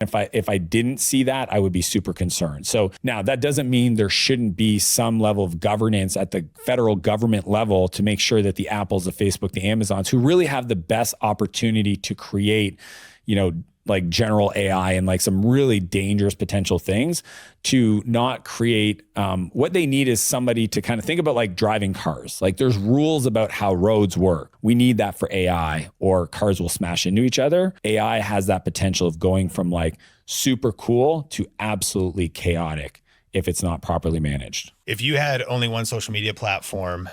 If I didn't see that, I would be super concerned. So now that doesn't mean there shouldn't be some level of governance at the federal government level to make sure that the Apples, the Facebook, the Amazons, who really have the best opportunity to create, like general AI and like some really dangerous potential things, to not create, what they need is somebody to kind of think about like driving cars. Like there's rules about how roads work. We need that for AI, or cars will smash into each other. AI has that potential of going from like super cool to absolutely chaotic if it's not properly managed. If you had only one social media platform,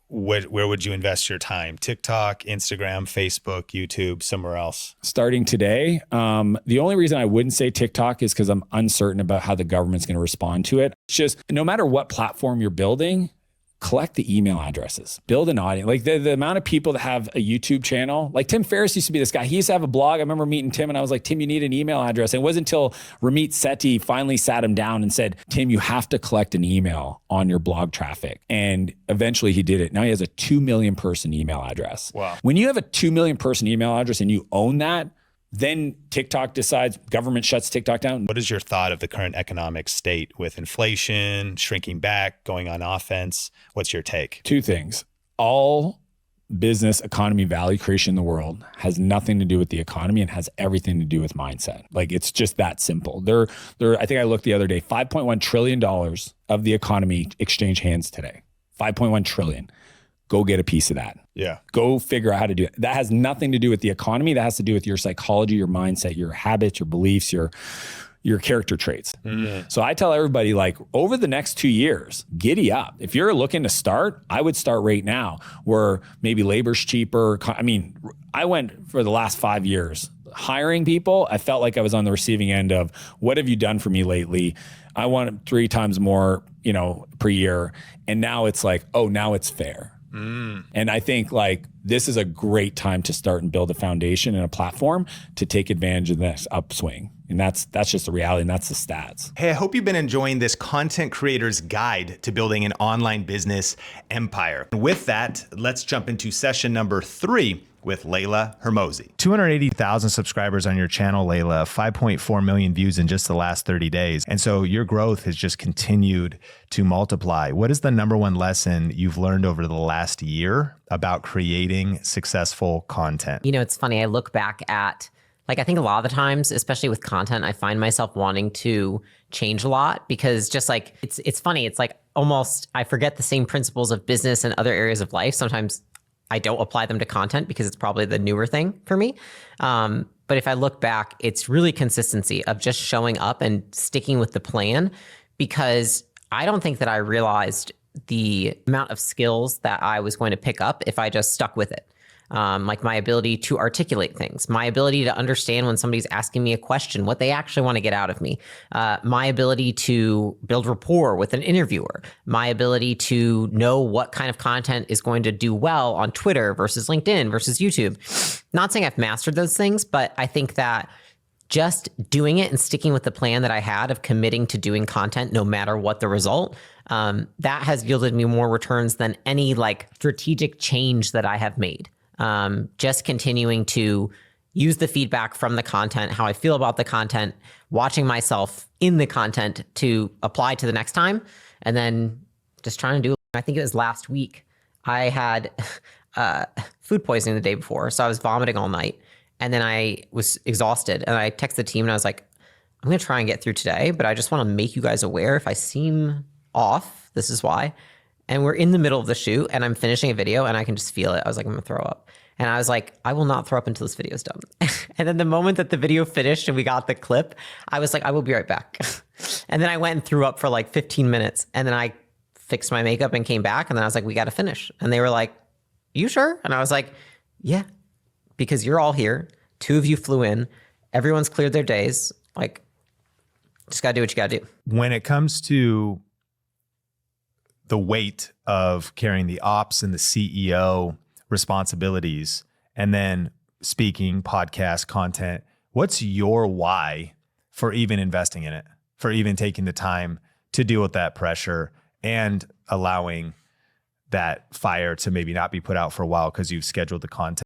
where would you invest your time? TikTok, Instagram, Facebook, YouTube, somewhere else? Starting today, the only reason I wouldn't say TikTok is because I'm uncertain about how the government's going to respond to it. It's just, no matter what platform you're building, collect the email addresses, build an audience. Like the amount of people that have a YouTube channel, like Tim Ferriss used to be this guy. He used to have a blog. I remember meeting Tim and I was like, Tim, you need an email address. And it wasn't until Ramit Sethi finally sat him down and said, Tim, you have to collect an email on your blog traffic. And eventually he did it. Now he has a 2 million person email address. Wow. When you have a 2 million person email address and you own that, then TikTok decides, government shuts TikTok down. What is your thought of the current economic state with inflation, shrinking back, going on offense? What's your take? Two things. All business, economy, value creation in the world has nothing to do with the economy and has everything to do with mindset. Like it's just that simple. I think I looked the other day, $5.1 trillion of the economy exchange hands today. 5.1 trillion. Go get a piece of that. Yeah. Go figure out how to do it. That has nothing to do with the economy. That has to do with your psychology, your mindset, your habits, your beliefs, your character traits. Mm-hmm. So I tell everybody, like, over the next 2 years, giddy up. If you're looking to start, I would start right now, where maybe labor's cheaper. I mean, I went for the last 5 years hiring people. I felt like I was on the receiving end of, what have you done for me lately? I want 3 times more, per year. And now it's like, oh, now it's fair. And I think like this is a great time to start and build a foundation and a platform to take advantage of this upswing. And that's just the reality, and that's the stats. Hey, I hope you've been enjoying this content creator's guide to building an online business empire. And with that, let's jump into session number 3 with Layla Hermosi. 280,000 subscribers on your channel, Layla, 5.4 million views in just the last 30 days. And so your growth has just continued to multiply. What is the number one lesson you've learned over the last year about creating successful content? It's funny. I look back at, I think a lot of the times, especially with content, I find myself wanting to change a lot because just like, it's funny. It's like almost, I forget the same principles of business and other areas of life. Sometimes I don't apply them to content because it's probably the newer thing for me. But if I look back, it's really consistency of just showing up and sticking with the plan, because I don't think that I realized the amount of skills that I was going to pick up if I just stuck with it. Like my ability to articulate things, my ability to understand when somebody's asking me a question, what they actually want to get out of me, my ability to build rapport with an interviewer, my ability to know what kind of content is going to do well on Twitter versus LinkedIn versus YouTube. Not saying I've mastered those things, but I think that just doing it and sticking with the plan that I had of committing to doing content no matter what the result, that has yielded me more returns than any like strategic change that I have made. Just continuing to use the feedback from the content, how I feel about the content, watching myself in the content to apply to the next time, and then just trying to do it. I think it was last week, I had food poisoning the day before, so I was vomiting all night, and then I was exhausted, and I texted the team, and I was like, I'm going to try and get through today, but I just want to make you guys aware if I seem off, this is why. And we're in the middle of the shoot and I'm finishing a video and I can just feel it. I was like, I'm gonna throw up. And I was like, I will not throw up until this video is done. And then the moment that the video finished and we got the clip, I was like, I will be right back. And then I went and threw up for like 15 minutes. And then I fixed my makeup and came back. And then I was like, we got to finish. And they were like, you sure? And I was like, yeah, because you're all here. 2 of you flew in. Everyone's cleared their days. Like, just got to do what you got to do. When it comes to the weight of carrying the ops and the CEO responsibilities, and then speaking, podcast, content, what's your why for even investing in it, for even taking the time to deal with that pressure and allowing that fire to maybe not be put out for a while because you've scheduled the content?